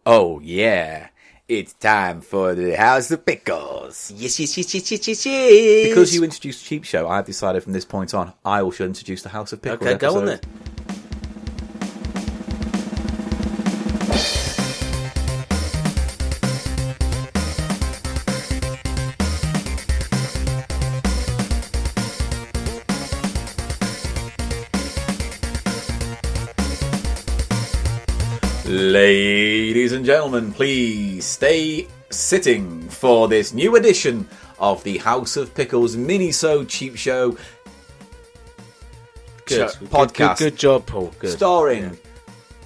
Oh, yeah. It's time for the House of Pickles. Yes. Because you introduced Cheap Show, I've decided from this point on, I will introduce the House of Pickles. Okay, go on then. Ladies and gentlemen, please stay sitting for this new edition of the House of Pickles minisode Cheap Show podcast. Good job, Paul. Good. Starring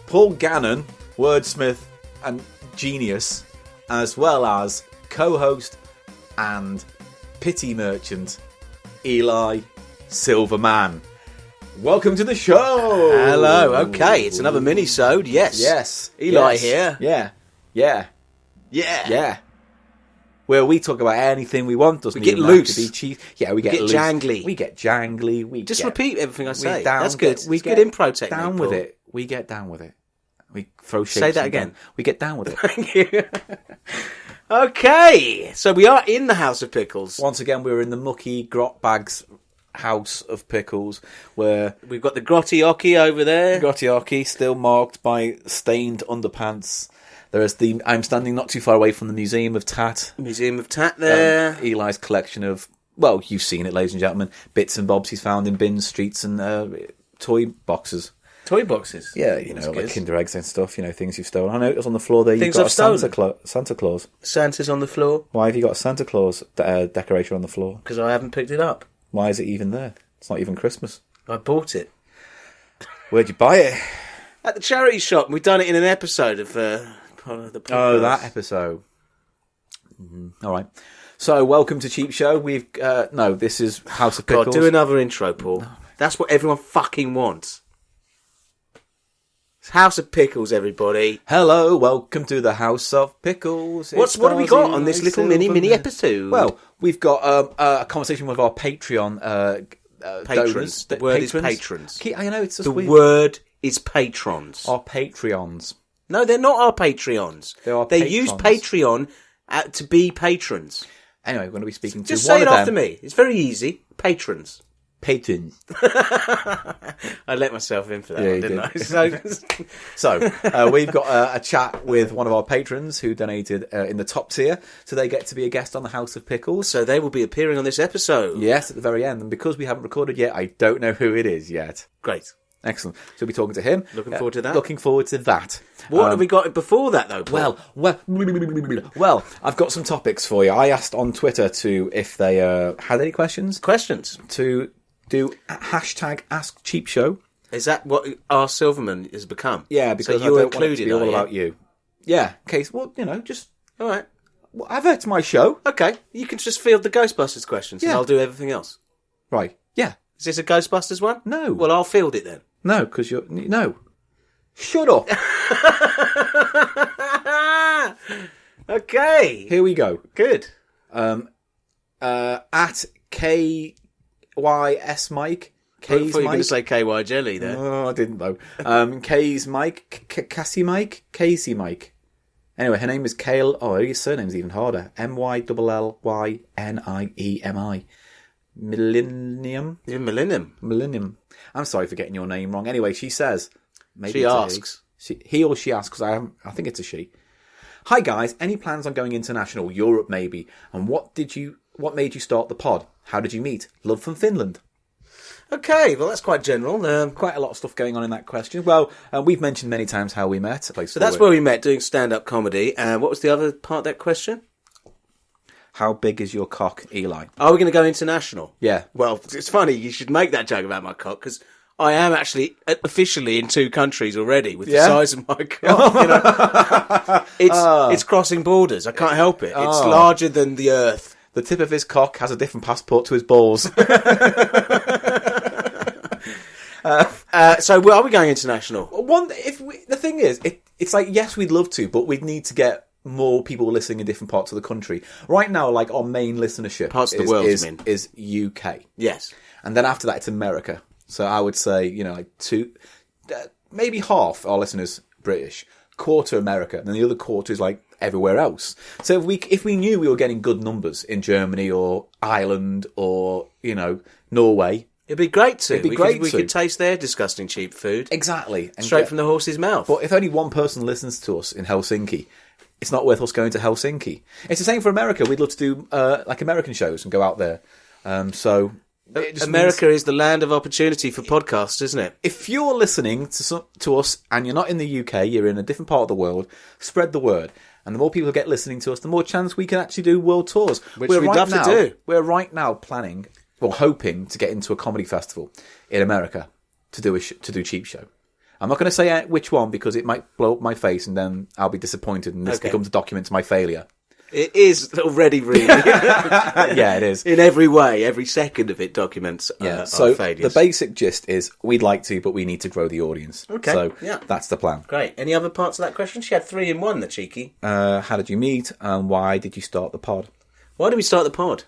Paul Gannon, wordsmith and genius, as well as co-host and pity merchant Eli Silverman. Welcome to the show. Hello. Okay, it's another mini-sode. Yes. Eli here. Yeah. Where we talk about anything we want. Doesn't We get even loose. have to be cheap. Yeah, we get loose. jangly. We get jangly. Just repeat everything I say. down, That's good. We It's get good improv technique. down Paul. with it. We get down with it. We throw shapes. Say that and again. down. We get down with it. Thank you. Okay, so we are in the House of Pickles. Once again, we're in the mucky grot bags House of Pickles, where We've got the Grotty over there. Grotioki still marked by stained underpants. There is I'm standing not too far away from the Museum of Tat. Museum of Tat there. Eli's collection of, well, you've seen it, ladies and gentlemen, bits and bobs he's found in bins, streets, and toy boxes. Toy boxes. Yeah, That's like good. Kinder eggs and stuff, things you've stolen. I know it was on the floor there. Things You've got I've a Santa Claus. Santa's on the floor Why have you got a Santa Claus decoration on the floor? because I haven't picked it up. Why is it even there? It's not even Christmas. I bought it Where'd you buy it? at the charity shop. We've done it in an episode of the podcast. Oh, that episode. All right. So, welcome to Cheap Show. We've this is House of Pickles. God, do another intro, Paul. That's what everyone fucking wants. It's House of Pickles, everybody. Hello, welcome to the House of Pickles. What have we got on this little mini episode? Well, we've got a conversation with our Patreon patrons. donors. The word is patrons. I know, it's just The weird. word is patrons. Our Patreons. No, they're not our Patreons. They use Patreon to be patrons. Anyway, we're going to be speaking to Just one say it of them. after me. It's very easy. Patrons. Patrons. I let myself in for that one, didn't I? So, we've got a chat with one of our patrons who donated in the top tier, so they get to be a guest on the House of Pickles. So they will be appearing on this episode. Yes, at the very end. And because we haven't recorded yet, I don't know who it is yet. Great. Excellent. So we'll be talking to him. Looking forward to that. Looking forward to that. What have we got before that, though, Paul? Well, I've got some topics for you. I asked on Twitter if they had any questions. Questions. To do hashtag Ask Cheap Show. Is that what our Silverman has become? Yeah, because so you're I don't want it to included, be all are you? about you. Yeah. Okay. Well, just All right. I've heard to my show. Okay. You can just field the Ghostbusters questions, and Yeah. I'll do everything else. Right. Yeah. Is this a Ghostbusters one? No. Well, I'll field it then. No, because you're no. Shut up. Okay. Here we go. Good. At KYS Mike. I thought you K's were going to Mike. say KY Jelly there. Oh, I didn't though. K's Mike. Cassie Mike. Casey Mike. Anyway, her name is Kale. Oh, her surname's even harder. MYLLYNIEMI. Millennium. You're Millennium. I'm sorry for getting your name wrong. Anyway, she says. Maybe She it's a asks. he or she asks, because I think it's a she. Hi guys, any plans on going international? Europe maybe? And what made you start the pod? How did you meet? Love from Finland. Okay, well, that's quite general. Quite a lot of stuff going on in that question. Well, we've mentioned many times how we met. So that's where we met, doing stand-up comedy. And what was the other part of that question? How big is your cock, Eli? Are we going to go international? Yeah. Well, it's funny you should make that joke about my cock, because I am actually officially in 2 countries already with the size of my cock. It's crossing borders. I can't help it. It's larger than the earth. The tip of his cock has a different passport to his balls. So are we going international? The thing is, it's like, yes, we'd love to, but we'd need to get more people listening in different parts of the country. Right now, like, our main listenership Parts of the world, is you mean? is UK. Yes. And then after that, it's America. So I would say, like maybe half our listeners British, quarter America, and then the other quarter is like everywhere else. So if we knew we were getting good numbers in Germany or Ireland or, Norway... It'd be great to. We could taste their disgusting cheap food. Exactly. Straight from the horse's mouth. But if only one person listens to us in Helsinki, it's not worth us going to Helsinki. It's the same for America. We'd love to do American shows and go out there. America is the land of opportunity for podcasts, isn't it? If you're listening to us and you're not in the UK, you're in a different part of the world, spread the word. And the more people get listening to us, the more chance we can actually do world tours. Which we'd love to do. We're right now planning, hoping to get into a comedy festival in America to do Cheap Show. I'm not going to say which one because it might blow up my face and then I'll be disappointed and this becomes a document to my failure. It is already really. Yeah, it is. In every way, every second of it documents so failures. The basic gist is we'd like to, but we need to grow the audience. Okay. So that's the plan. Great. Any other parts of that question? She had 3 in 1, the cheeky. How did you meet and why did you start the pod? Why did we start the pod?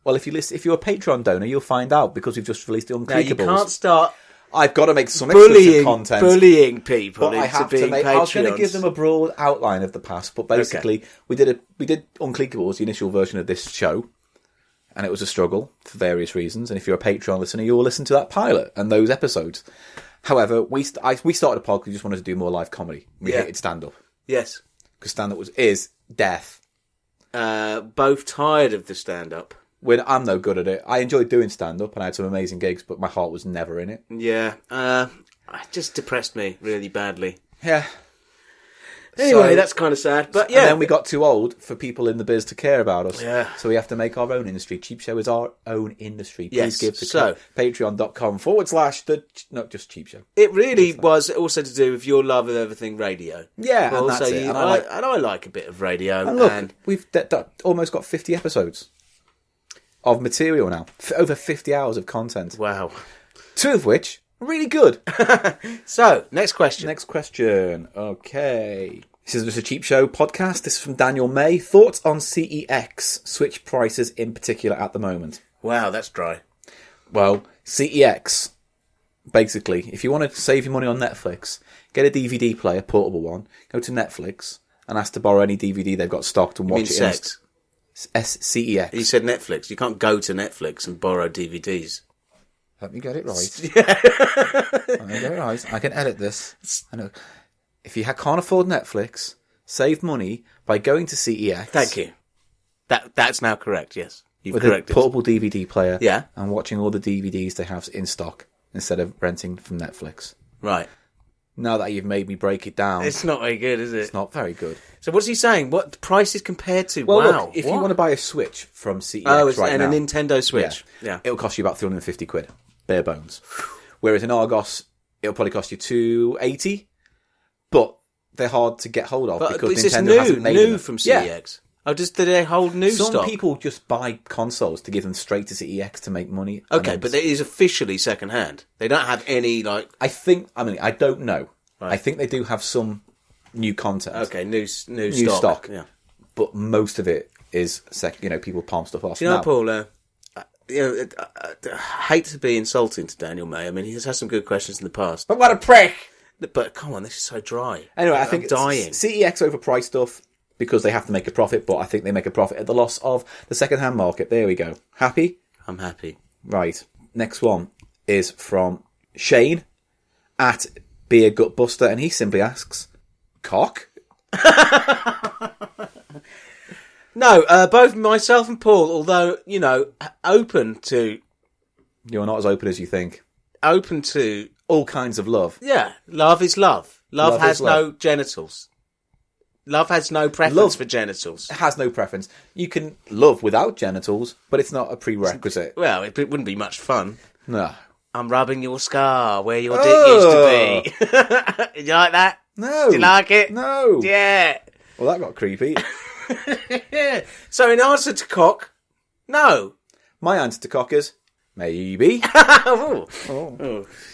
Well, if you're a Patreon donor, you'll find out because we've just released the Unclickables. Now, you can't start... I've got to make some explicit content. Bullying people but I have into being Patreons. I was going to give them a broad outline of the past, but basically we did Unclickables, the initial version of this show, and it was a struggle for various reasons. And if you're a Patreon listener, you'll listen to that pilot and those episodes. However, we started a pod because we just wanted to do more live comedy. We hated stand-up. Yes. Because stand-up is death. Both tired of the stand-up. When I'm no good at it. I enjoyed doing stand-up and I had some amazing gigs, but my heart was never in it. Yeah. It just depressed me really badly. Yeah. Anyway, that's kind of sad. But yeah. And then we got too old for people in the biz to care about us. Yeah. So we have to make our own industry. Cheap Show is our own industry. Please give to patreon.com/ not just Cheap Show. It really was also to do with your love of everything radio. Yeah, but and also that's it. I like a bit of radio. And look, we've almost got 50 episodes of material now. Over 50 hours of content. Wow. 2 of which are really good. So, next question. Okay. This is just a Cheap Show podcast. This is from Daniel May. Thoughts on CEX switch prices in particular at the moment? Wow, that's dry. Well, CEX, basically, if you want to save your money on Netflix, get a DVD player, portable one, go to Netflix and ask to borrow any DVD they've got stocked and watch it. Sex? CEX. You said Netflix. You can't go to Netflix and borrow DVDs. Let me get it right. Yeah. Let me get it right. I can edit this. I know. If you can't afford Netflix, save money by going to CEX. Thank you. That's now correct, yes. You've with corrected. a portable DVD player. Yeah. And watching all the DVDs they have in stock instead of renting from Netflix. Right. Now that you've made me break it down. It's not very good, is it? It's not very good. So what's he saying? What the price is compared to? Well, wow. Look, if you want to buy a Switch from CEX and now, a Nintendo Switch. Yeah. It'll cost you about £350, bare bones. Whereas in Argos, it'll probably cost you $280, but they're hard to get hold of because Nintendo hasn't made new them. from CEX. Yeah. Oh, do they hold new stock? Some people just buy consoles to give them straight to CEX to make money. Okay, but it is officially second hand. They don't have any I don't know. Right. I think they do have some new content. Okay, new stock. Yeah, but most of it is people palm stuff off. Do you know, Paul? I hate to be insulting to Daniel May. I mean, he has had some good questions in the past. But what a prick! But come on, this is so dry. Anyway, I think I'm dying. CEX overpriced stuff because they have to make a profit, but I think they make a profit at the loss of the second-hand market. There we go. Happy? I'm happy. Right. Next one is from Shane at Beer Gutbuster, and he simply asks, cock? No, both myself and Paul, although, open to... You're not as open as you think. Open to... all kinds of love. Yeah, love is love. Love has no genitals. Love has no preference for genitals. It has no preference. You can love without genitals, but it's not a prerequisite. Well, it wouldn't be much fun. No. I'm rubbing your scar where your dick used to be. Did you like that? No. Did you like it? No. Yeah. Well, that got creepy. Yeah. So in answer to cock, no. My answer to cock is maybe.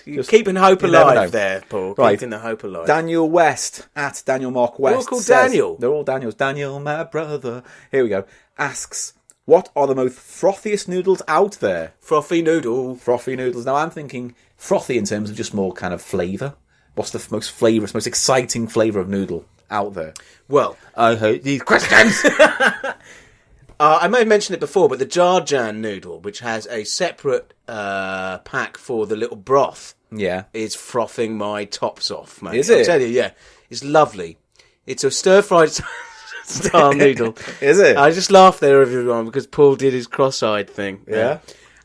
You're keeping hope alive there, Paul. Right. Keeping the hope alive. Daniel West, at Daniel Mark West. They're all called Daniel. They're all Daniels. Daniel, my brother. Here we go. Asks, what are the most frothiest noodles out there? Frothy noodle. Frothy noodles. Now, I'm thinking frothy in terms of just more kind of flavour. What's the most flavourous, most exciting flavour of noodle out there? Well, I hate these questions. I may have mentioned it before, but the Jarjan noodle, which has a separate pack for the little broth, is frothing my tops off, mate. Is it? I'll tell you, yeah. It's lovely. It's a stir-fried style noodle. Is it? I just laughed there, everyone, because Paul did his cross-eyed thing. Yeah.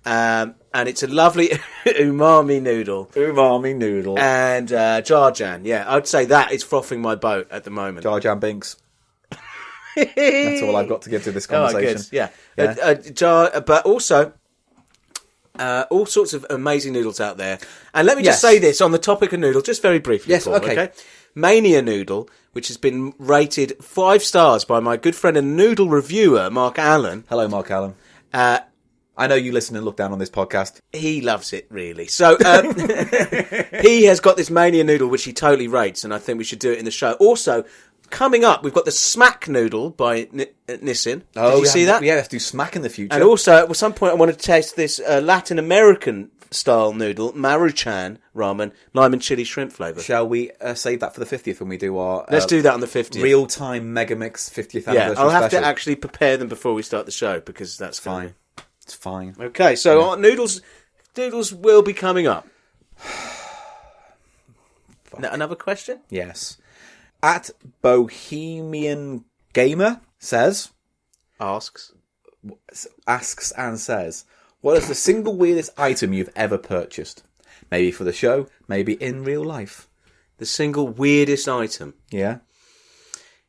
And it's a lovely umami noodle. Umami noodle. And Jarjan, yeah. I'd say that is frothing my boat at the moment. Jarjan Binks. That's all I've got to give to this conversation. Good. Yeah. But also, all sorts of amazing noodles out there. And let me just say this on the topic of noodle, just very briefly. Yes, Paul, okay. Mania Noodle, which has been rated 5 stars by my good friend and noodle reviewer, Mark Allen. Hello, Mark Allen. I know you listen and look down on this podcast. He loves it, really. So, he has got this Mania Noodle, which he totally rates, and I think we should do it in the show. Also, coming up, we've got the Smack Noodle by Nissin. Did you see that? Yeah, we have to do Smack in the future. And also, at some point, I want to taste this Latin American style noodle, Maruchan ramen, lime and chili shrimp flavour. Shall we save that for the 50th when we do our... Let's do that on the 50th. Real-time Megamix 50th anniversary Yeah, I'll have special. to actually prepare them before we start the show, because that's fine. It's fine. Okay, so our noodles will be coming up. Another question? Yes. At Bohemian Gamer asks and says, what is the single weirdest item you've ever purchased? Maybe for the show, maybe in real life. The single weirdest item? Yeah.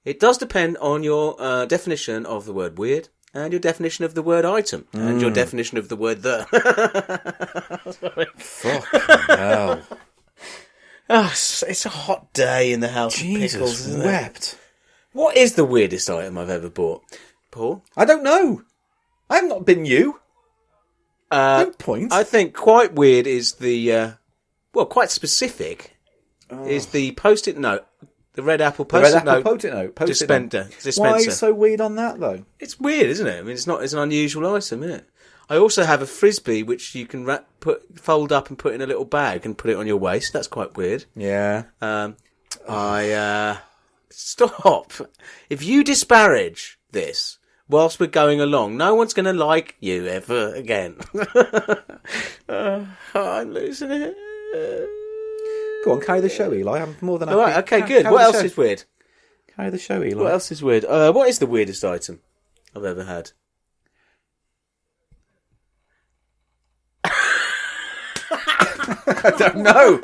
It does depend on your definition of the word weird and your definition of the word item and your definition of the word the. Fucking hell. Oh, it's a hot day in the House of Pickles, isn't wept. It? What is the weirdest item I've ever bought? Paul? I don't know. I've not been you. No point. I think quite weird is the, quite specific, is the Post-it note. The red apple Post-it note. Dispenser. Why are you so weird on that, though? It's weird, isn't it? I mean, it's an unusual item, isn't it? I also have a Frisbee, which you can fold up and put in a little bag and put it on your waist. That's quite weird. Yeah. Stop. If you disparage this whilst we're going along, no one's going to like you ever again. I'm losing it. Go on, carry the show, Eli. I'm more than happy. All right, okay, good. What else is weird? Carry the show, Eli. What else is weird? What is the weirdest item I've ever had? I don't know.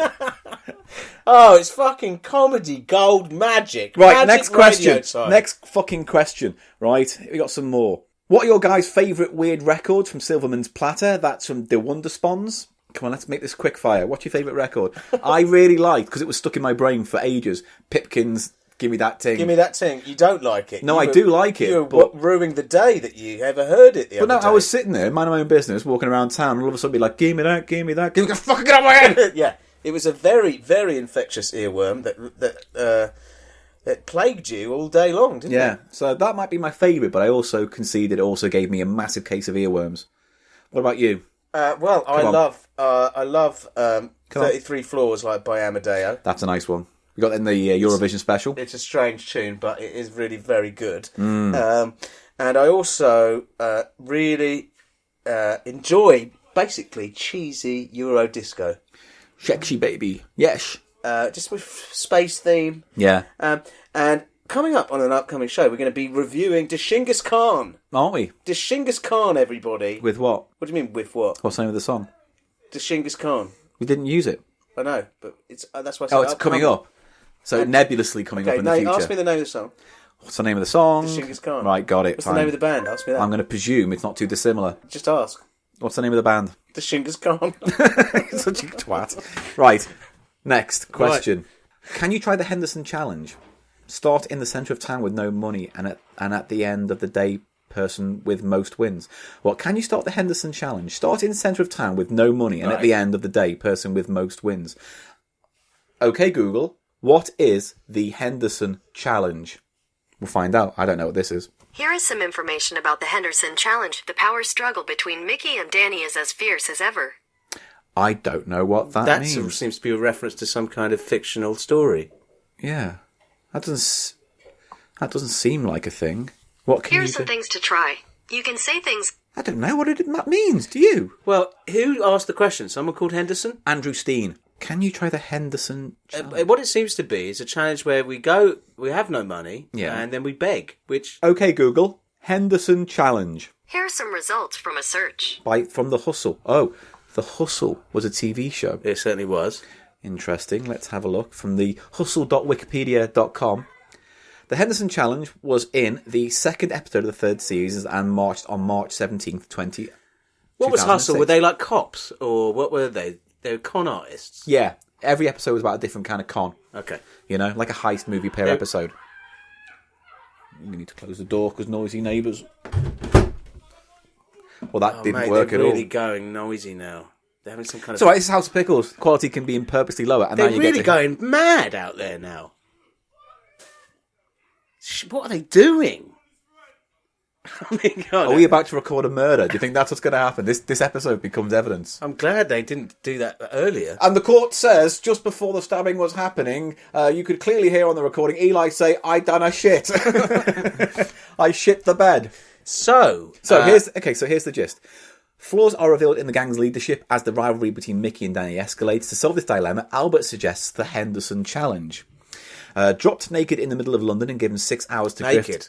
Oh, it's fucking comedy gold magic. Right, magic next question. Time. Next fucking question. Right, we got some more. What are your guys' favourite weird records from Silverman's Platter? That's from The Wonder Spons. Come on, let's make this quick fire. What's your favourite record? I really liked, because it was stuck in my brain for ages, Pipkin's Give Me That Ting. Give Me That Ting. You don't like it. No, I do like it. You were ruining the day that you ever heard it the other day. I was sitting there, minding my own business, walking around town, and all of a sudden be like, give me that, give me that, give me that, fucking get out of my head! Yeah, it was a very, very infectious earworm that plagued you all day long, didn't it? Yeah, so that might be my favourite, but I also conceded it also gave me a massive case of earworms. What about you? I love 33 Floors by Amadeo. That's a nice one. We got that in the Eurovision special. It's a strange tune, but it is really very good. And I also really enjoy basically cheesy Euro disco. Sexy baby, yes. Just with space theme. Yeah. And coming up on an upcoming show, we're going to be reviewing Dschinghis Khan. Aren't we? Dschinghis Khan, everybody. With what? What do you mean, with what? What's the name of the song? Dschinghis Khan. We didn't use it. I know, but that's why I said it's coming up. So nebulously coming up in the future. Ask me the name of the song. What's the name of the song? Dschinghis Khan. Right, got it. What's the name of the band? Ask me that. I'm going to presume it's not too dissimilar. Just ask. What's the name of the band? Dschinghis Khan. Such a twat. Right, next question. Right. Can you try the Henderson Challenge? Start in the centre of town with no money, and at the end of the day, person with most wins. Well, can you start the Henderson Challenge? Start in the centre of town with no money, and at the end of the day, person with most wins. Okay, Google. What is the Henderson Challenge? We'll find out. I don't know what this is. Here is some information about the Henderson Challenge. The power struggle between Mickey and Danny is as fierce as ever. I don't know what that means. That seems to be a reference to some kind of fictional story. Yeah. That doesn't seem like a thing. What can Here's some things to try. You can say things... I don't know what that means. Do you? Well, who asked the question? Someone called Henderson? Andrew Steen. Can you try the Henderson challenge? What it seems to be is a challenge where we have no money, and then we beg, which... Okay, Google. Henderson challenge. Here are some results from a search. From The Hustle. Oh, The Hustle was a TV show. It certainly was. Interesting. Let's have a look. From the hustle.wikipedia.com. The Henderson Challenge was in the second episode of the third season and marched on March 17th, 20. What was Hustle? Were they like cops? Or what were they? They were con artists? Yeah. Every episode was about a different kind of con. Okay. You know, like a heist movie per episode. You need to close the door because noisy neighbours. Well, that didn't work at all. They're really going noisy now. They're having some kind of... It's all right, this is House of Pickles. Quality can be purposely lower. And they're now you really get going mad out there now. What are they doing? I mean, God, are we about to record a murder? Do you think that's what's going to happen? This episode becomes evidence. I'm glad they didn't do that earlier. And the court says, just before the stabbing was happening, you could clearly hear on the recording Eli say, "I done a shit." I shit the bed. So here's the gist. Flaws are revealed in the gang's leadership as the rivalry between Mickey and Danny escalates. To solve this dilemma, Albert suggests the Henderson Challenge. Dropped naked in the middle of London and given 6 hours to grift. Naked?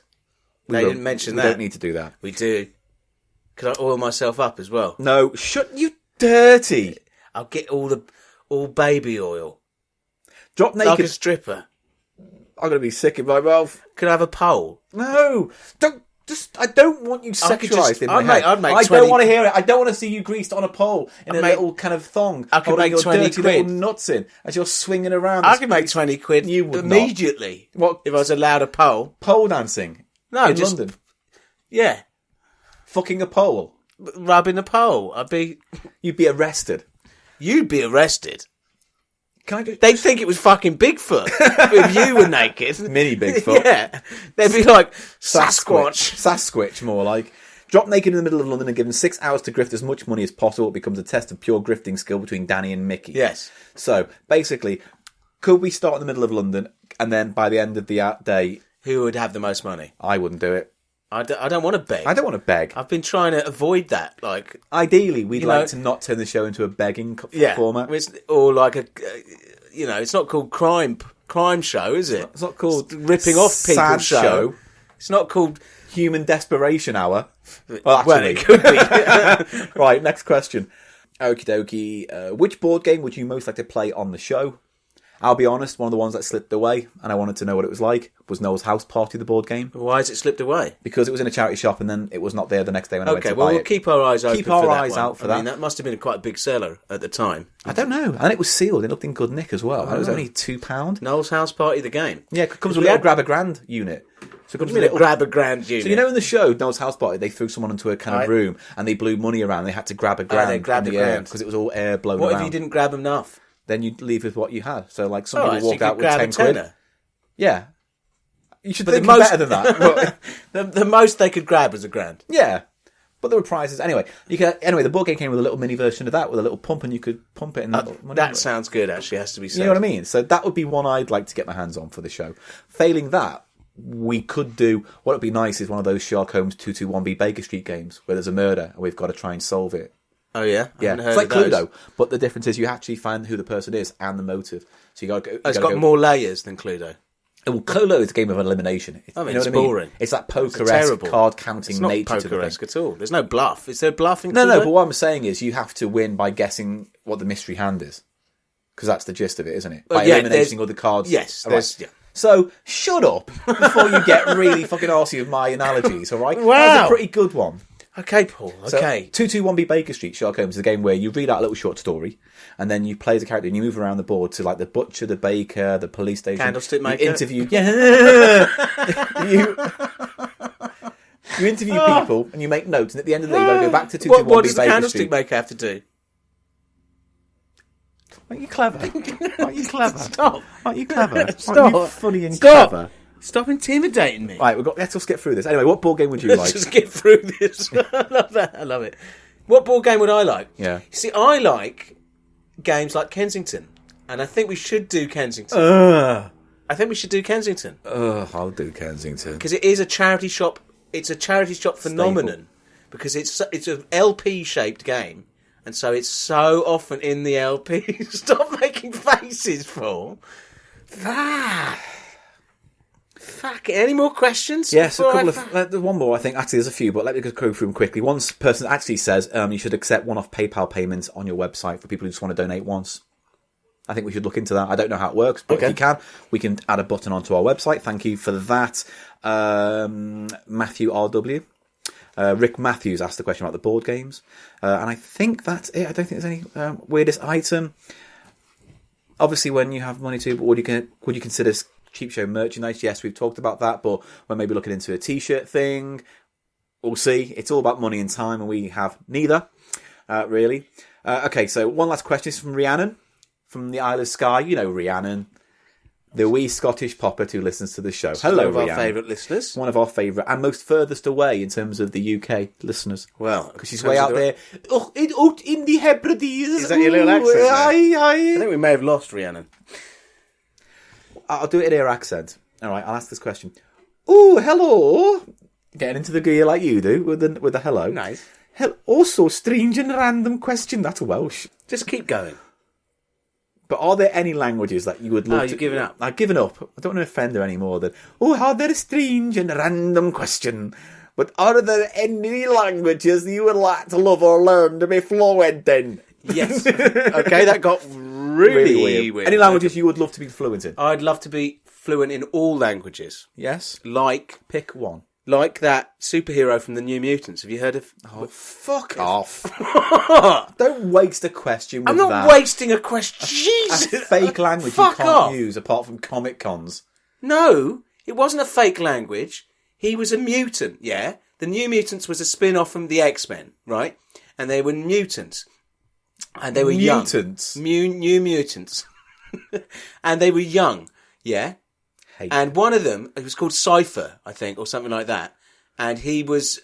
They didn't mention that. We don't need to do that. We do. Could I oil myself up as well? No, shut you dirty. I'll get all baby oil. Drop naked. Like a stripper. I'm going to be sick in my mouth. Could I have a pole? No. I don't want you sexualised in my head. I'd make I 20... don't want to hear it. I don't want to see you greased on a pole in little kind of thong. I could make your 20 dirty quid. little nuts in as you're swinging around. I could make 20 quid you would immediately. Not. What? If I was allowed a pole. Pole dancing? No, in London? Yeah. Fucking a pole? Rubbing a pole. You'd be arrested. You'd be arrested. Can I do... They'd think it was fucking Bigfoot if you were naked. Mini Bigfoot. Yeah. They'd be like, Sasquatch. Sasquatch, more like. Dropped naked in the middle of London and given 6 hours to grift as much money as possible. It becomes a test of pure grifting skill between Danny and Mickey. Yes. So, basically, could we start in the middle of London and then by the end of the day... Who would have the most money? I wouldn't do it. I don't want to beg. I don't want to beg. I've been trying to avoid that. Like, ideally, we'd like to not turn the show into a begging format. Or like a, it's not called crime show, is it? It's not called ripping off people show. It's not called human desperation hour. Well, actually, it could be. Right, next question. Okie dokie. Which board game would you most like to play on the show? I'll be honest, one of the ones that slipped away, and I wanted to know what it was like, was Noel's House Party, the board game. Why has it slipped away? Because it was in a charity shop, and then it was not there the next day when I went to buy it. Okay, well, we'll keep our eyes open for that. Keep our eyes out for that. I mean, that must have been quite a big seller at the time. I don't know. And it was sealed. It looked in good nick as well. And it was only £2. Noel's House Party, the game? Yeah, it comes with a little grab a grand unit. So it comes with a little grab a grand unit. So in the show, Noel's House Party, they threw someone into a kind of room, and they blew money around. They had to grab a grand in the air, because it was all air blown around. What if you didn't grab enough? Then you'd leave with what you had. So, like, some people walk out with 10 quid. Yeah. You should think better than that. the most they could grab was a grand. Yeah. But there were prizes. Anyway, the board game came with a little mini version of that, with a little pump, and you could pump it in that money. That sounds good, actually, has to be said. You know what I mean? So that would be one I'd like to get my hands on for the show. Failing that, we could do, what would be nice is one of those Sherlock Holmes 221B Baker Street games, where there's a murder, and we've got to try and solve it. Oh, yeah? Yeah, it's like Cluedo, but the difference is you actually find who the person is and the motive. So you got to go. It's got more layers than Cluedo. Well, Cluedo is a game of elimination. It's boring. It's that poker-esque card-counting nature to the thing. It's not poker-esque at all. There's no bluff. Is there bluff in Cluedo? No, but what I'm saying is you have to win by guessing what the mystery hand is. Because that's the gist of it, isn't it? By eliminating all the cards. Yes. Right. So, shut up before you get really fucking arsey with my analogies, all right? Wow. That's a pretty good one. Okay, Paul. Okay. So, 221B Baker Street, Sherlock Holmes, is a game where you read out a little short story, and then you play as a character, and you move around the board to, like, the butcher, the baker, the police station. Candlestick maker. You interview... Yeah. You interview people, and you make notes, and at the end of the day, you got to go back to 221B Baker Street. What does the candlestick maker have to do? Aren't you clever? Aren't you clever? Stop. Aren't you clever? Stop. Aren't you funny and clever? Stop intimidating me. Right, let's just get through this. Anyway, what board game would you like? Let's just get through this. I love that. I love it. What board game would I like? Yeah. See, I like games like Kensington. And I think we should do Kensington. I think we should do Kensington. I'll do Kensington. Because it is a charity shop. It's a charity shop phenomenon. Because it's an LP-shaped game. And so it's so often in the LP. Stop making faces, Paul. Fuck. Any more questions? Yes, one more, I think. Actually, there's a few, but let me just go through them quickly. One person actually says you should accept one-off PayPal payments on your website for people who just want to donate once. I think we should look into that. I don't know how it works, but if you can, we can add a button onto our website. Thank you for that. Matthew RW. Rick Matthews asked the question about the board games. And I think that's it. I don't think there's any weirdest item. Obviously, when you have money to, would you consider Cheap Show merchandise? Yes, we've talked about that, but we're maybe looking into a t-shirt thing. We'll see. It's all about money and time, and we have neither, really. Okay, so one last question is from Rhiannon, from the Isle of Skye. You know Rhiannon, the wee Scottish poppet who listens to the show. Hello, Rhiannon. One of our favourite listeners. One of our favourite, and most furthest away in terms of the UK listeners. Well, because she's way out there. Out in the Hebrides. Is that your little accent? I think we may have lost Rhiannon. I'll do it in her accent. All right, I'll ask this question. Oh, hello. Getting into the gear like you do with the hello. Nice. Also, strange and random question. That's Welsh. Just keep going. But are there any languages that you would love to... you've given up. I've given up. I don't want to offend her anymore. Are there a strange and random question? But are there any languages that you would like to love or learn to be fluent in? Yes. Okay, that got really weird. Any languages you would love to be fluent in? I'd love to be fluent in all languages. Yes? Pick one. Like that superhero from the New Mutants. Have you heard of... Oh, fuck off. Don't waste a question with I'm not wasting a question. Jesus. A fake language you can't use apart from Comic Cons. No, it wasn't a fake language. He was a mutant, yeah? The New Mutants was a spin-off from the X-Men, right? And they were mutants. And they were young. New Mutants. And they were young, yeah? And one of them, it was called Cypher, I think, or something like that. And he was,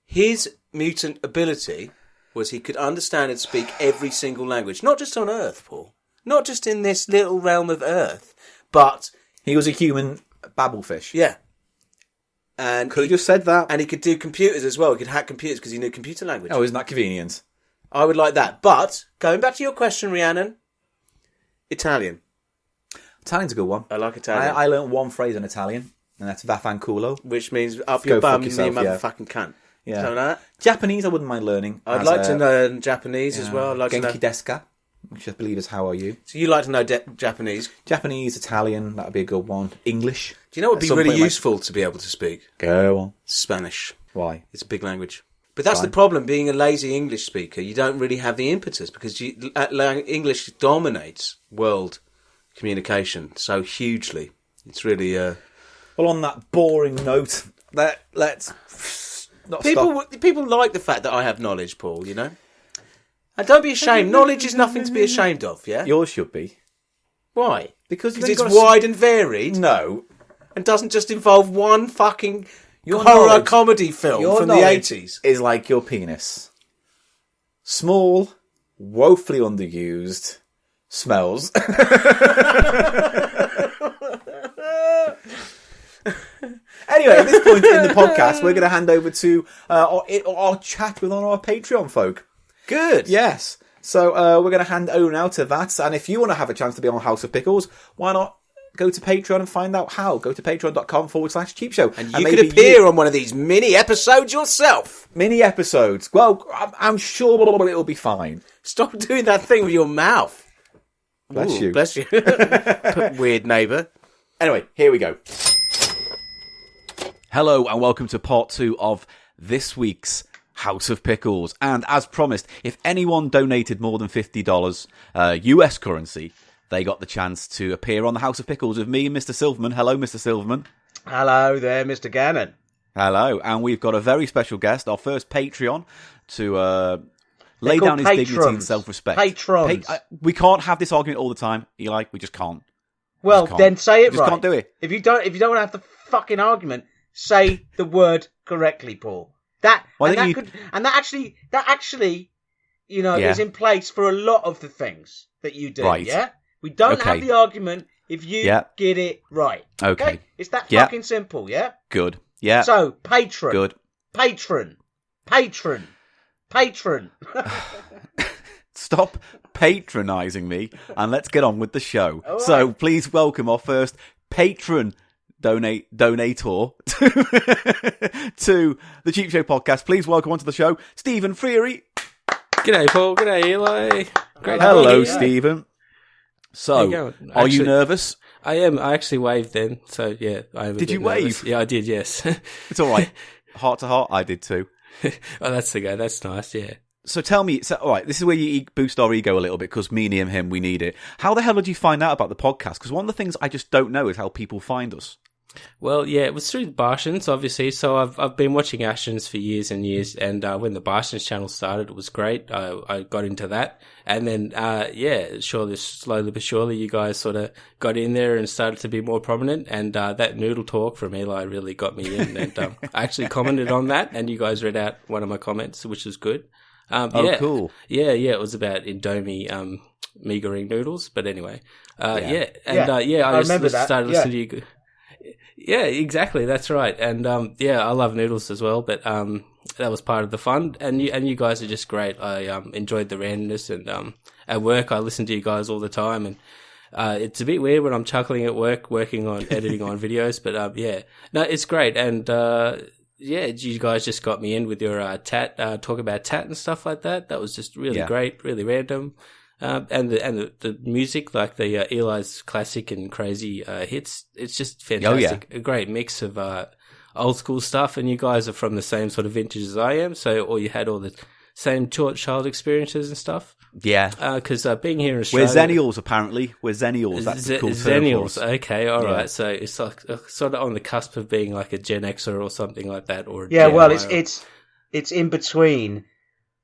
his mutant ability was he could understand and speak every single language. Not just on Earth, Paul. Not just in this little realm of Earth. But... he was a human babblefish. Yeah. And could have just said that. And he could do computers as well. He could hack computers because he knew computer language. Oh, isn't that convenient? I would like that. But, going back to your question, Rhiannon, Italian. Italian's a good one. I like Italian. I learnt one phrase in Italian, and that's vaffanculo. Which means up your bum, you motherfucking cunt. Yeah. Something like that. Japanese, I wouldn't mind learning. I'd like to learn Japanese as well. I'd like Genki desu ka, which I believe is how are you. So you like to know Japanese? Japanese, Italian, that would be a good one. English. Do you know what would be really useful to be able to speak? Go on. Spanish. Why? It's a big language. But that's the problem, being a lazy English speaker. You don't really have the impetus because English dominates world communication so hugely. It's really... Well, on that boring note, let's not stop. People like the fact that I have knowledge, Paul, you know? And don't be ashamed. Knowledge is nothing to be ashamed of, yeah? Yours should be. Why? Because it's wide and varied. No. And doesn't just involve one fucking horror comedy film from the 80s. Is like your penis. Small, woefully underused, smells. Anyway, at this point in the podcast, we're going to hand over to our chat with our Patreon folk. Good. Yes. So we're going to hand over now to that. And if you want to have a chance to be on House of Pickles, why not go to Patreon and find out how? Go to patreon.com/cheap show. And you could appear on one of these mini episodes yourself. Mini episodes. Well, I'm sure it'll be fine. Stop doing that thing with your mouth. Bless you. Bless you. Weird neighbour. Anyway, here we go. Hello and welcome to part 2 of this week's House of Pickles. And as promised, if anyone donated more than $50 US currency, they got the chance to appear on the House of Pickles with me and Mr. Silverman. Hello, Mr. Silverman. Hello there, Mr. Gannon. Hello. And we've got a very special guest, our first Patreon, to lay down his dignity and self-respect. Patrons. We can't have this argument all the time, Eli. We just can't. Well, then say it right. Just can't do it. If you don't want to have the fucking argument, say the word correctly, Paul. That actually is in place for a lot of the things that you do. Right. Yeah, we don't Okay. have the argument if you get it right. Okay. It's that fucking simple. Yeah. Good. Yeah. So patron. Good. Patron. Stop patronising me and let's get on with the show. All So right. please welcome our first patron donator to the Cheap Show podcast. Please welcome onto the show, Stephen Freary. G'day, Paul. G'day, Eli. Great to Hello, be here. Stephen. How So, you going? are you Actually- nervous? I am. I actually waved then, so yeah. I am a Did bit you wave? nervous. Yeah, I did. Yes. It's all right. Heart to heart, I did too. Oh, that's the guy. That's nice. Yeah. So tell me, all right, this is where you boost our ego a little bit because me and him, we need it. How the hell did you find out about the podcast? Because one of the things I just don't know is how people find us. Well, yeah, it was through the Bartians, obviously. So I've been watching Ashens for years and years, and when the Bartians channel started, it was great. I got into that, and then slowly but surely, you guys sort of got in there and started to be more prominent. And that noodle talk from Eli really got me in, and I actually commented on that, and you guys read out one of my comments, which was good. Cool. Yeah, it was about Indomie meagering noodles, but anyway, I remember that. started listening to you. Yeah, exactly. That's right. And I love noodles as well. But that was part of the fun. And you guys are just great. I enjoyed the randomness. And at work, I listen to you guys all the time. And it's a bit weird when I'm chuckling at work, working on editing on videos. But no, it's great. And you guys just got me in with your talk about tat and stuff like that. That was just really great, really random. And the music, like the Eli's classic and crazy hits, it's just fantastic. A great mix of old school stuff, and you guys are from the same sort of vintage as I am, or you had all the same child experiences and stuff. Yeah. Because being here in Australia... We're Zennials, apparently. We're Zennials. That's the cool term for Zennials, us. okay, all right. So it's like sort of on the cusp of being like a Gen Xer or something like that. Or it's in between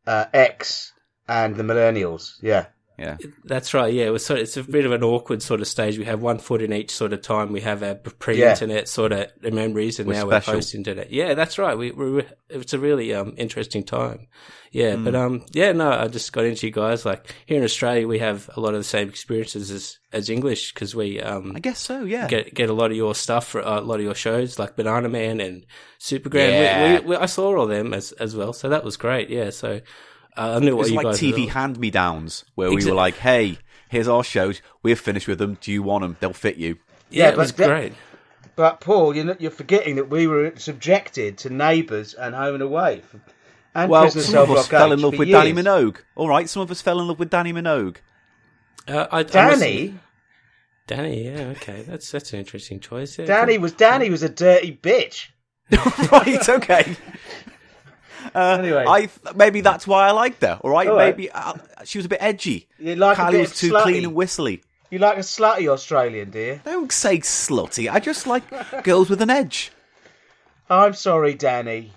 X and the millennials. Yeah. Yeah, that's right. Yeah, it's a bit of an awkward sort of stage. We have one foot in each sort of time. We have our pre-internet sort of memories, and now we're post-internet. Yeah, that's right. It's a really interesting time. Yeah, but I just got into you guys. Like here in Australia, we have a lot of the same experiences as English because we I guess so. Yeah, get a lot of your stuff for a lot of your shows like Banana Man and Supergram. Yeah. I saw all them as well, so that was great. Yeah, so. I knew what you guys TV hand-me-downs where we were like, hey, here's our shows. We're finished with them. Do you want them? They'll fit you. Yeah, it was great. But, Paul, you're forgetting that we were subjected to Neighbours and Home and Away. And some of us fell in love with Danny Minogue. All right, some of us fell in love with Danny Minogue. Danny? Danny, yeah, okay. That's an interesting choice. Yeah, Danny was a dirty bitch. Right, okay. Anyway, maybe that's why I liked her. All right, maybe she was a bit edgy. Kylie was too clean and whistly. You like a slutty Australian, do you? Don't say slutty. I just like girls with an edge. I'm sorry, Danny.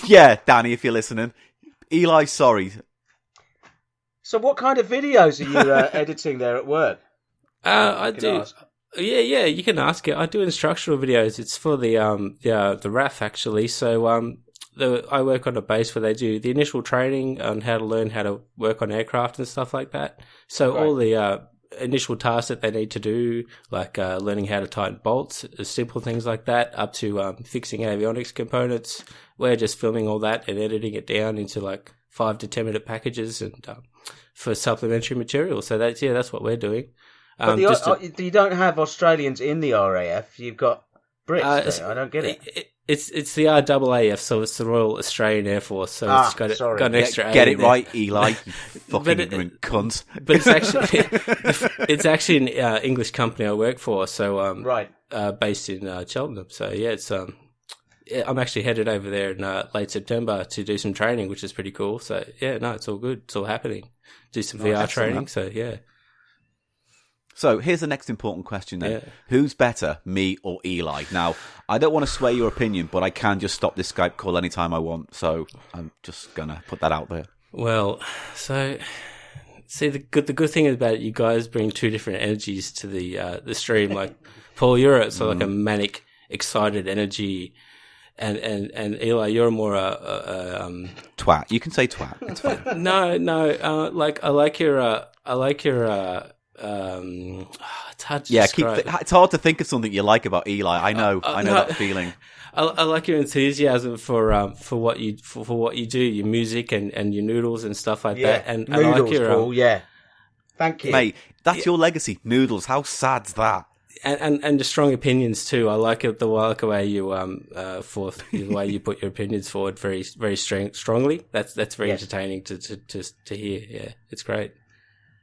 Yeah, Danny, if you're listening, Eli's sorry. So, what kind of videos are you editing there at work? I do. Ask. Yeah, you can ask it. I do instructional videos. It's for the RAF actually. So I work on a base where they do the initial training on how to learn how to work on aircraft and stuff like that. So all the initial tasks that they need to do, like learning how to tighten bolts, simple things like that, up to fixing avionics components. We're just filming all that and editing it down into like 5 to 10 minute packages and for supplementary material. So that's what we're doing. But you don't have Australians in the RAF. You've got Brits there. I don't get it. It's the RAAF, so it's the Royal Australian Air Force. So it's got an extra. Get it right, Eli. You fucking ignorant cunt. But it's actually an English company I work for. So based in Cheltenham. So yeah, it's I'm actually headed over there in late September to do some training, which is pretty cool. So yeah, no, it's all good. It's all happening. Do some VR training. So yeah. So here's the next important question then. Yeah. Who's better, me or Eli? Now, I don't want to sway your opinion, but I can just stop this Skype call anytime I want. So I'm just going to put that out there. Well, so see, the good thing about it, you guys bring two different energies to the stream. Like, Paul, you're like a manic, excited energy. and Eli, you're more twat. You can say twat. It's fine. no. Like I like your it's hard to describe. It's hard to think of something you like about Eli. I know that feeling. I like your enthusiasm for what you do, your music and your noodles and stuff like that. And noodles, I like your Paul, yeah. Thank you, mate. That's your legacy, noodles. How sad's that? And the strong opinions too. I like it the way you the way you put your opinions forward very very strongly. That's very entertaining to hear. Yeah, it's great.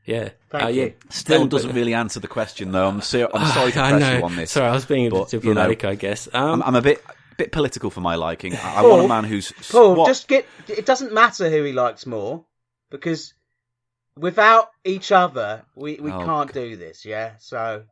Yeah. Thank you. Still doesn't really answer the question though. I'm sorry to press you on this. Sorry, I was being a bit diplomatic, I guess. I'm a bit political for my liking. I want a man who's Paul. It doesn't matter who he likes more, because without each other, we can't do this. Yeah. So.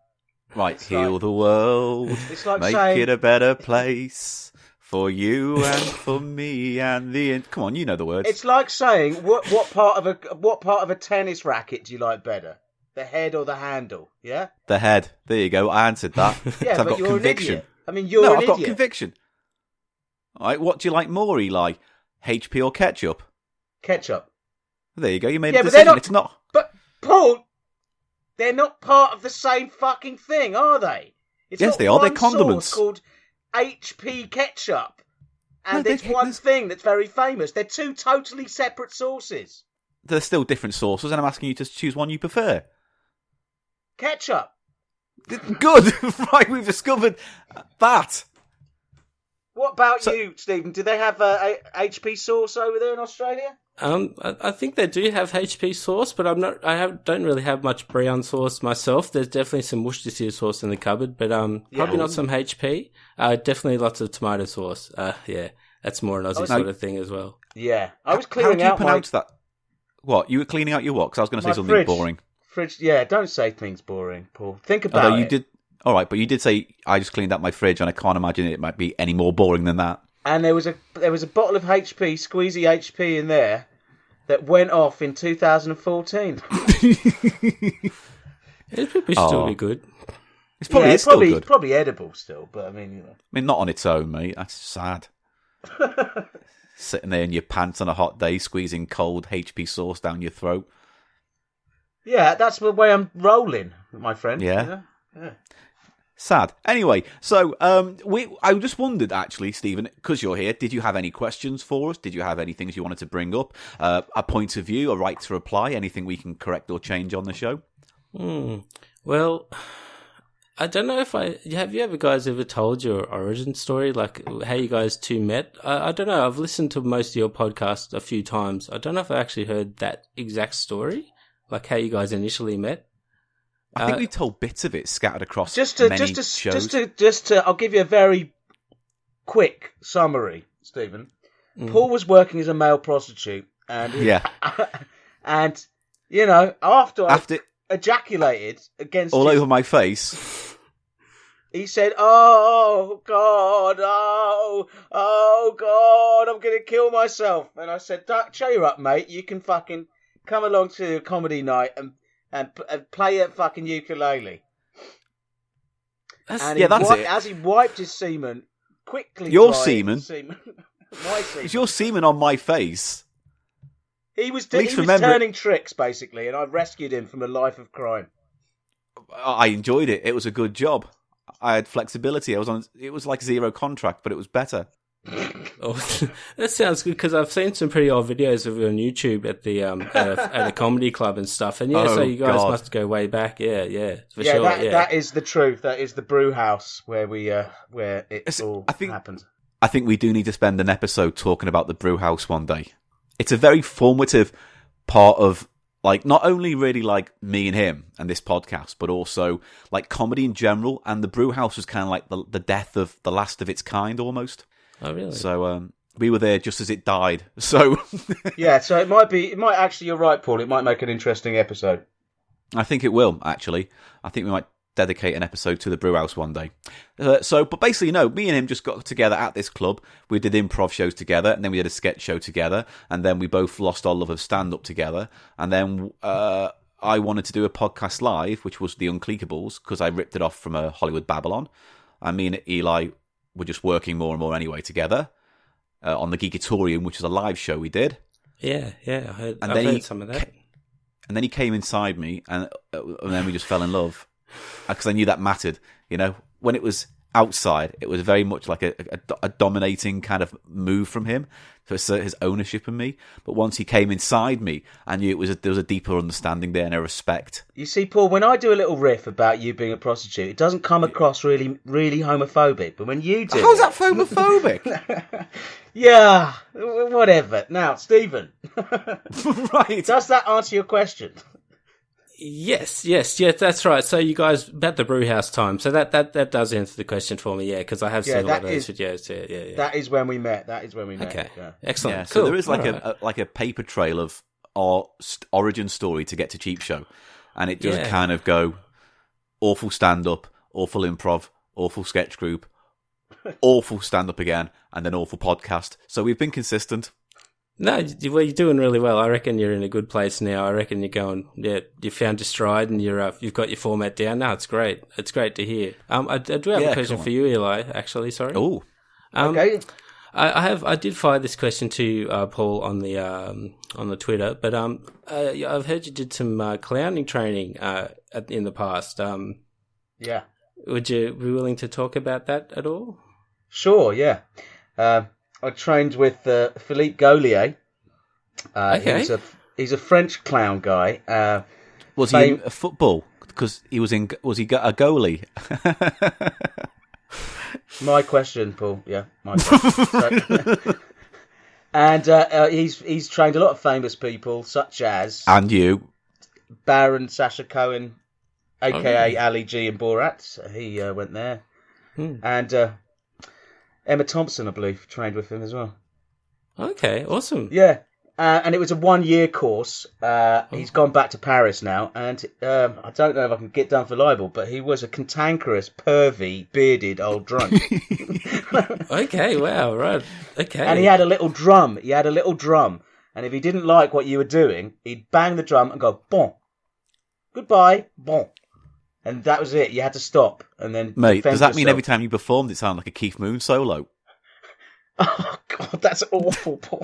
Right, heal the world, it's like make it a better place for you and for me and the. Come on, you know the words. It's like saying what part of a tennis racket do you like better, the head or the handle? Yeah, the head. There you go. I answered that. Yeah, I've but got you're conviction. An idiot. I mean, you're an idiot. I've got conviction. All right, what do you like more, Eli? HP or ketchup? Ketchup. There you go. You made a decision. It's not. But Paul. They're not part of the same fucking thing, are they? It's yes, they are. They're condiments. Sauce called HP ketchup, and there's one thing that's very famous. They're two totally separate sauces. They're still different sauces, and I'm asking you to choose one you prefer. Ketchup. Good. Right, we've discovered that. What about you, Stephen? Do they have HP sauce over there in Australia? I think they do have HP sauce, but don't really have much Brion sauce myself. There's definitely some Worcestershire sauce in the cupboard, but probably not some HP. Definitely lots of tomato sauce. Yeah, that's more an Aussie sort of thing as well. Yeah, I was clearing out. How do you pronounce that? What, you were cleaning out your what? Because I was going to say something boring. Fridge. Yeah, don't say things boring, Paul. Think about it. You did. All right, but you did say I just cleaned out my fridge, and I can't imagine it might be any more boring than that. And there was a bottle of HP, squeezy HP in there that went off in 2014. It probably still be good. It's probably good. It's probably edible still, but I mean, not on its own, mate. That's sad. Sitting there in your pants on a hot day, squeezing cold HP sauce down your throat. Yeah, that's the way I'm rolling, my friend. Yeah. Sad. Anyway, so I just wondered, actually, Stephen, because you're here, did you have any questions for us? Did you have any things you wanted to bring up? A point of view, a right to reply, anything we can correct or change on the show? Well, I don't know if have you guys ever told your origin story, like how you guys two met? I don't know. I've listened to most of your podcasts a few times. I don't know if I actually heard that exact story, like how you guys initially met. I think we told bits of it scattered across many shows. I'll give you a very quick summary, Stephen. Paul was working as a male prostitute, and and after I ejaculated against all over my face, he said, "Oh God, oh God, I'm gonna kill myself." And I said, "Cheer up, mate. You can fucking come along to a comedy night and play a fucking ukulele." That's it. As he wiped his semen quickly. Your semen? My semen. Is your semen on my face? He was turning tricks, basically, and I rescued him from a life of crime. I enjoyed it. It was a good job. I had flexibility. It was like zero contract, but it was better. Oh, that sounds good, because I've seen some pretty old videos of you on YouTube at the at a comedy club and stuff, and so you guys must go way back. Yeah, for sure. That is the truth. That is the brew house where it all happened. I think we do need to spend an episode talking about the brew house one day. It's a very formative part of, like, not only really like me and him and this podcast, but also like comedy in general. And the brew house was kind of like the death of the last of its kind, almost. Oh, really? So we were there just as it died. So yeah, so it might actually, you're right, Paul. It might make an interesting episode. I think it will, actually. I think we might dedicate an episode to the brew house one day. But basically, me and him just got together at this club. We did improv shows together, and then we did a sketch show together, and then we both lost our love of stand-up together. And then I wanted to do a podcast live, which was The Unclickables, because I ripped it off from a Hollywood Babylon. And me and Eli were just working more and more anyway together on the Geekatorium, which was a live show we did. Yeah, I've heard some of that. And then he came inside me, and then we just fell in love. Because I knew that mattered. When it was outside, it was very much like a dominating kind of move from him to assert his ownership of me. But once he came inside me, I knew there was a deeper understanding there and a respect. You see, Paul, when I do a little riff about you being a prostitute, it doesn't come across really, really homophobic. But when you do... How's that homophobic? Yeah, whatever. Now, Stephen. Right. Does that answer your question? Yes, that's right. So you guys, about the brew house time. So that does answer the question for me, because I have seen a lot of those videos. Yeah. That is when we met. Okay, yeah. Excellent. Yeah, cool. So there is like a paper trail of our origin story to get to Cheap Show. And it does kind of go awful stand-up, awful improv, awful sketch group, awful stand-up again, and then awful podcast. So we've been consistent. No, well, you're doing really well. I reckon you're in a good place now. I reckon you're going. Yeah, you found your stride and you've got your format down. No, it's great. It's great to hear. I do have a question for you, Eli. Actually, sorry. Oh, okay. I did fire this question to Paul on the Twitter, but I've heard you did some clowning training in the past. Yeah. Would you be willing to talk about that at all? Sure. Yeah. I trained with Philippe Gaulier. Okay. He's a French clown guy. Was he in football? Because was he a goalie? My question, Paul. Yeah, my question. And he's trained a lot of famous people, such as you, Baron Sacha Cohen, aka Ali G in Borat. He went there, and Emma Thompson, I believe, trained with him as well. Okay, awesome. Yeah, and it was a 1-year course. He's gone back to Paris now, and I don't know if I can get done for libel, but he was a cantankerous, pervy, bearded old drunk. Okay, wow, right. Okay. And he had a little drum. And if he didn't like what you were doing, he'd bang the drum and go, bon. Goodbye, bon. And that was it. You had to stop. And then, mate, does that mean every time you performed it sounded like a Keith Moon solo? Oh, God, that's awful, Paul.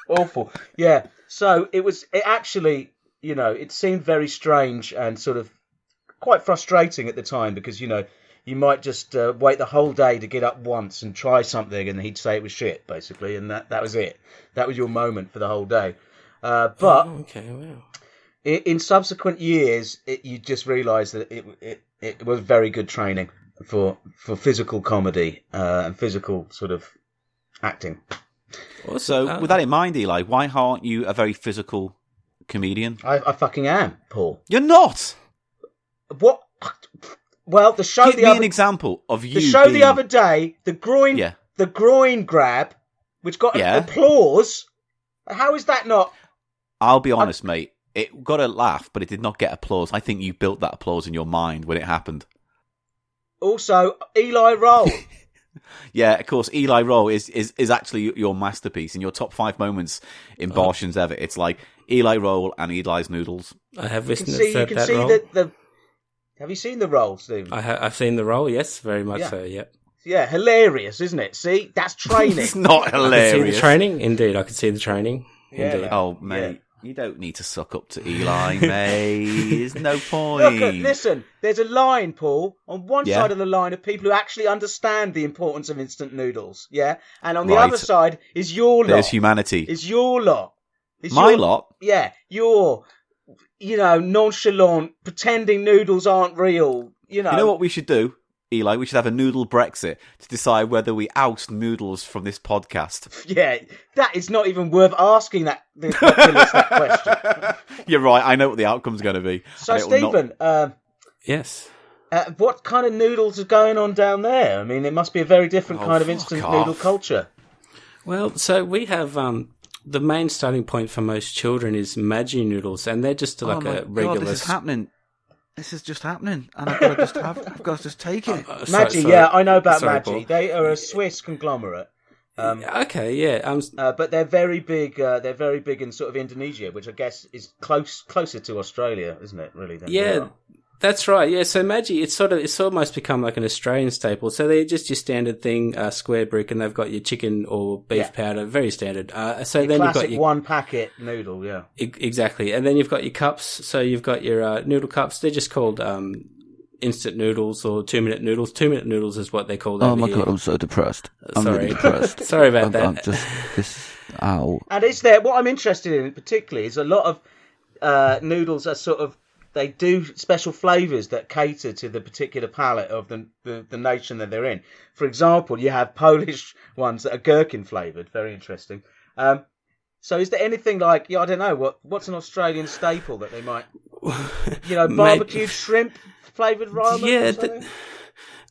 Awful. Yeah. So it actually, it seemed very strange and sort of quite frustrating at the time because, you might just wait the whole day to get up once and try something and he'd say it was shit, basically. And that was it. That was your moment for the whole day. But okay, wow. In subsequent years, you just realise that it was very good training for physical comedy and physical sort of acting. So, with that in mind, Eli, why aren't you a very physical comedian? I fucking am, Paul. You're not. What? Well, the show. Give me an example of you. The show the other day, the groin grab, which got applause. How is that not? I'll be honest, mate. It got a laugh, but it did not get applause. I think you built that applause in your mind when it happened. Also, Eli Roll. Yeah, of course, Eli Roll is actually your masterpiece in your top 5 moments in Bartians ever. It's like Eli Roll and Eli's Noodles. I have witnessed that role. Have you seen the role, Stephen? I've seen the role, yes, very much so, yep. Yeah, hilarious, isn't it? See, that's training. It's not hilarious. I could see the training, indeed. I could see the training, indeed. Yeah. Oh, mate. You don't need to suck up to Eli, mate. There's no point. Look, listen, there's a line, Paul, on one side of the line of people who actually understand the importance of instant noodles, yeah? And on the other side is your lot. There's humanity. Is your lot. My lot? Yeah, your, nonchalant, pretending noodles aren't real, You know what we should do? Eli, we should have a noodle Brexit to decide whether we oust noodles from this podcast. Yeah, that is not even worth asking that question. You're right, I know what the outcome's going to be. So, Stephen, yes. What kind of noodles are going on down there? I mean, it must be a very different kind of instant noodle culture. Well, so we have the main starting point for most children is Maggi noodles, and they're just like a regular. God, this is happening. This is just happening, and I've got to just take it. Maggi, yeah, I know about Maggi. Paul. They are a Swiss conglomerate. Okay, yeah. But they're very big. They're very big in sort of Indonesia, which I guess is closer to Australia, isn't it? Really? That's right. Yeah. So Maggi, it's almost become like an Australian staple. So they're just your standard thing, square brick, and they've got your chicken or beef powder, very standard. So your then you've classic got your one packet noodle. Yeah. Exactly. And then you've got your cups. So you've got your noodle cups. They're just called instant noodles or 2-minute noodles. 2-minute noodles is what they're called. Oh my God, I'm so depressed. I'm really depressed. Sorry about that. I'm just ow. And is there what I'm interested in particularly is a lot of noodles are sort of they do special flavours that cater to the particular palate of the nation that they're in. For example, you have Polish ones that are gherkin flavoured. Very interesting. So is there anything like, I don't know, what's an Australian staple that they might, barbecued shrimp flavoured ramen? Yeah,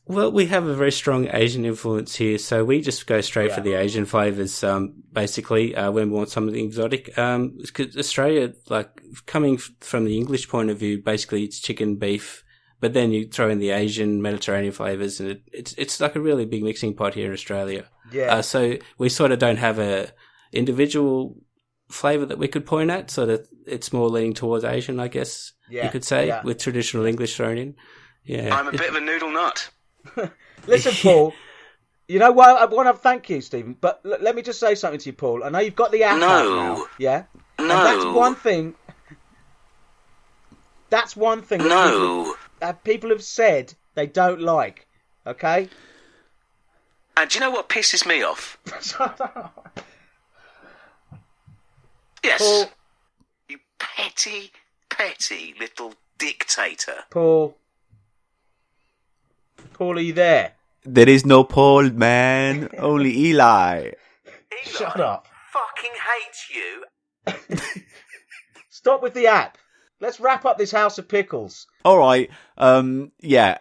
well, we have a very strong Asian influence here, so we just go straight for the Asian flavours, basically, when we want something exotic. Because Australia, like, coming from the English point of view, basically it's chicken, beef, but then you throw in the Asian, Mediterranean flavours, and it's like a really big mixing pot here in Australia. Yeah. So we sort of don't have a individual flavour that we could point at, so that it's more leaning towards Asian, I guess you could say, with traditional English thrown in. Yeah. I'm a bit of a noodle nut. Listen, Paul, you know what? I want to thank you, Stephen, but let me just say something to you, Paul. I know you've got the app out now. Yeah? No. And that's one thing. That people have said they don't like. Okay? And do you know what pisses me off? Yes. Paul. You petty, petty little dictator. Paul, are you there? There is no Paul, man. Only Eli. Eli Shut up. fucking hates you. Stop with the app. Let's wrap up this House of Pickles. All right. Yeah.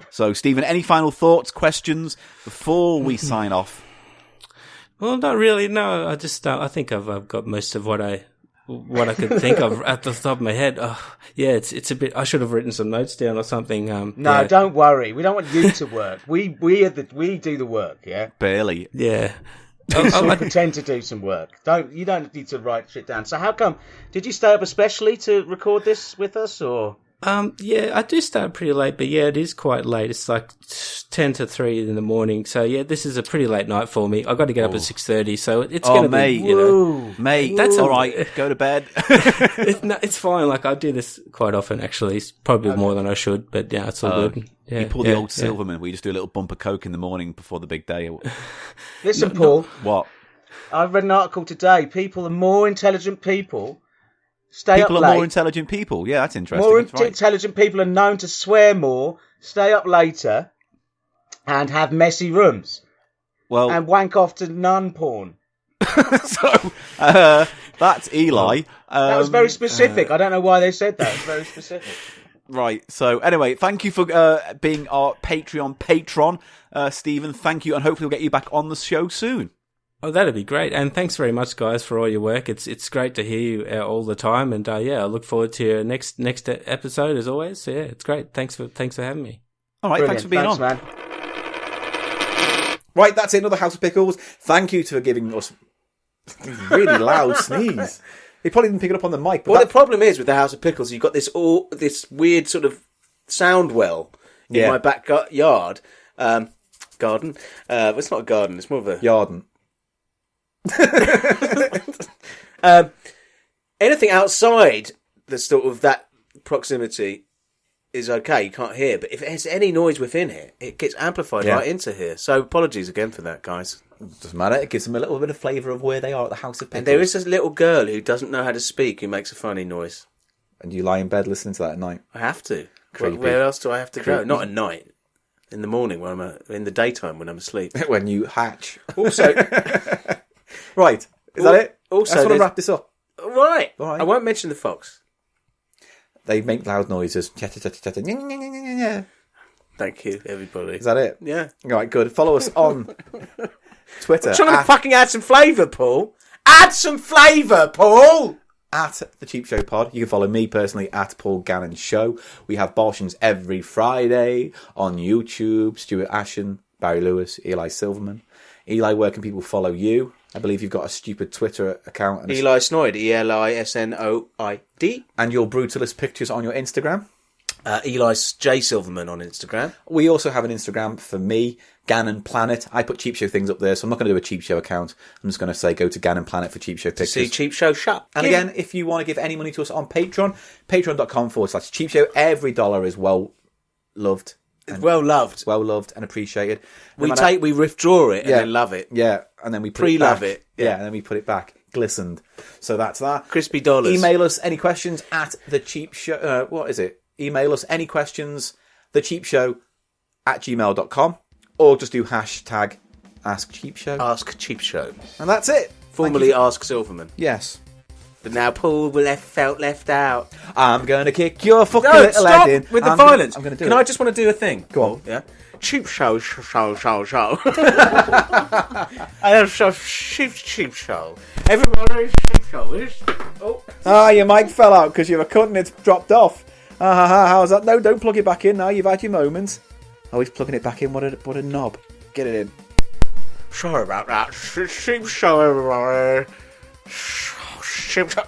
So, Stephen, any final thoughts, questions before we sign off? Well, not really. No, I just I think I've got most of what I could think of at the top of my head. Oh, yeah, it's a bit. I should have written some notes down or something. No, don't worry. We don't want you to work. We do the work. Yeah, Barely. Yeah. I pretend to do some work. You don't need to write shit down. So how come? Did you stay up especially to record this with us, or? Yeah, I do start pretty late, but yeah, it is quite late. It's like 10 to 3 in the morning. So yeah, this is a pretty late night for me. I've got to get up at 6:30, so it's going to be, mate, that's all right. Go to bed. It's fine. Like, I do this quite often, actually. It's probably more than I should, but yeah, it's all good. Yeah, you pull the old Silverman where you just do a little bump of coke in the morning before the big day. Listen, Paul. What? I've read an article today. People are more intelligent people. People are more intelligent people. Yeah, that's interesting. More intelligent people are known to swear more, stay up later, and have messy rooms. Well, and wank off to nun porn. So, that's Eli. That was very specific. I don't know why they said that. It's very specific. Right. So, anyway, thank you for being our Patreon patron, Stephen. Thank you, and hopefully we'll get you back on the show soon. Oh, that'd be great. And thanks very much, guys, for all your work. It's great to hear you all the time. And I look forward to your next episode as always. So, yeah, it's great. Thanks for having me. All right, Brilliant. Thanks for being on. Man. Right, that's it. Another House of Pickles. Thank you for giving us a really loud sneeze. He probably didn't pick it up on the mic. But the problem is with the House of Pickles, you've got this weird sort of sound well in my backyard garden. It's not a garden. It's more of a Yarden. Anything outside the sort of that proximity is okay, you can't hear, but if there's any noise within it, it gets amplified right into here. So apologies again for that, guys. Doesn't matter, it gives them a little bit of flavour of where they are at the House of Pickles. And there is this little girl who doesn't know how to speak who makes a funny noise. And you lie in bed listening to that at night. I have to. Creepy. Where else do I have to go? Not at night. In the morning, in the daytime when I'm asleep. When you hatch. Also, right, is that it? Also, I just want to wrap this up. All right. I won't mention the fox. They make loud noises. Thank you, everybody. Is that it? Yeah. All right, good. Follow us on Twitter. I'm trying to fucking add some flavour, Paul. Add some flavour, Paul! At The Cheap Show Pod. You can follow me personally at Paul Gannon Show. We have Bolshins every Friday on YouTube. Stuart Ashen, Barry Lewis, Eli Silverman. Eli, where can people follow you? I believe you've got a stupid Twitter account. And Eli Snoid, ELISNOID. And your brutalist pictures on your Instagram. Eli J. Silverman on Instagram. We also have an Instagram for me, Gannon Planet. I put Cheap Show things up there, so I'm not going to do a Cheap Show account. I'm just going to say go to Gannon Planet for Cheap Show pictures. See Cheap Show shop. And again, if you want to give any money to us on Patreon, patreon.com/Cheap Show. Every dollar is well loved. Well loved. Well loved and appreciated. We withdraw it and then love it. Yeah, and then we put Pre-love it back. it. Yeah, and then we put it back. Glistened. So that's that. Crispy dollars. Email us any questions at the Cheap Show. What is it? Email us any questions, thecheapshow@gmail.com, or just do hashtag Ask Cheap Show. Ask Cheap Show. And that's it. Formerly Ask Silverman. Yes. But now Paul felt left out. I'm going to kick your fucking little stop head in. with the violence. I'm going to do Can it. I just want to do a thing? Go on. Yeah. Cheap show. I have cheap show. Everybody cheap show. Your mic fell out because you're a cunt and it's dropped off. How's that? No, don't plug it back in now. You've had your moments. Oh, he's plugging it back in. What a knob. Get it in. Sorry about that. Cheap show, everybody. Cheap show.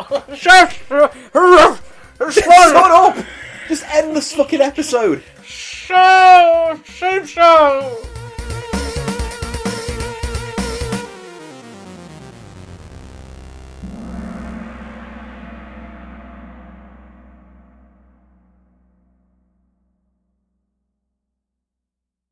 Shut up! Just end this fucking episode. Cheap show.